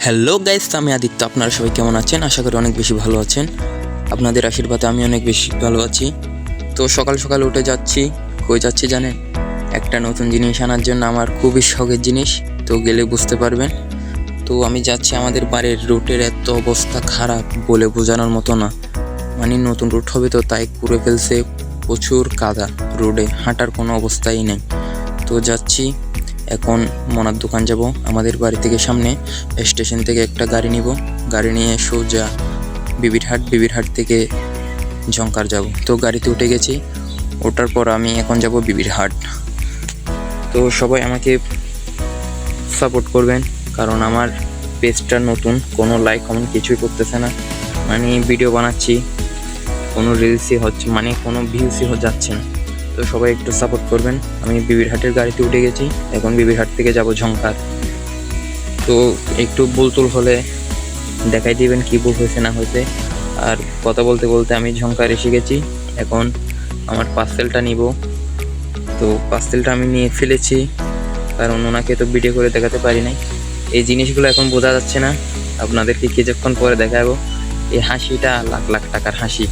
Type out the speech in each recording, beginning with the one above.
Hello guys, আমি আদিত্য। আপনারা সবাই কেমন আছেন? আশা করি অনেক বেশি ভালো আছেন। আপনাদের আশীর্বাদে আমি অনেক বেশি ভালো আছি। তো সকাল সকাল উঠে যাচ্ছি। কই যাচ্ছি জানেন? একটা নতুন জিনিস আনার জন্য, আমার খুবই শখের জিনিস। তো গেলে বুঝতে পারবেন। তো আমি যাচ্ছি, আমাদের বাড়ির রুটের এত অবস্থা খারাপ বলে বোঝানোর মতো না। মানে নতুন রুট হবে তো তাই করে ফেলছে, প্রচুর কাদা রোডে, হাঁটার কোনো অবস্থাই নেই। তো যাচ্ছি এখন মনার দোকান যাব। আমাদের বাড়ি থেকে সামনে স্টেশন থেকে একটা গাড়ি নিব, গাড়ি নিয়ে সোজা বিবিরহাট থেকে ঝংকার যাব। তো গাড়িতে উঠে গেছি, ওঠার পর আমি এখন যাব বিবিরহাট। তো সবাই আমাকে সাপোর্ট করবেন, কারণ আমার পেজটা নতুন, কোনো লাইক কমেন্ট কিছুই করতেছে না। মানে ভিডিও বানাচ্ছি, কোনো রিলসই হচ্ছে, মানে কোনো ভিউসই যাচ্ছে না। তো সবাই একটু সাপোর্ট করবেন। আমি বিবিরহাটের গাড়িতে উঠে গেছি, এখন বিবিরহাট থেকে যাব ঝংকার। তো একটু ভুলটুল হলে দেখাই দিবেন কি ভুল হয়েছে না হয়েছে। আর কথা বলতে বলতে আমি ঝংকার এসে গেছি। এখন আমার পার্সেলটা নিব। তো পার্সেলটা আমি নিয়ে ফেলেছি, কারণ ওনাকে তো ভিডিও করে দেখাতে পারি নাই। এই জিনিসগুলো এখন বোঝা যাচ্ছে না, আপনাদেরকে কিছুক্ষণ পরে দেখাবো। এই হাসিটা লাখ লাখ টাকার হাসি।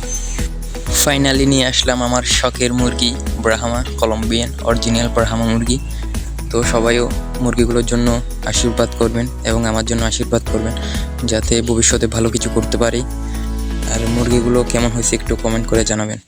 ফাইনালি নিয়ে আসলাম আমার শখের মুরগি, ব্রাহ্মা কলম্বিয়ান অরিজিনাল ব্রাহ্মা মুরগি। তো সবাইও মুরগিগুলোর জন্য আশীর্বাদ করবেন এবং আমার জন্য আশীর্বাদ করবেন, যাতে ভবিষ্যতে ভালো কিছু করতে পারি। আর মুরগিগুলো কেমন হয়েছে একটু কমেন্ট করে জানাবেন।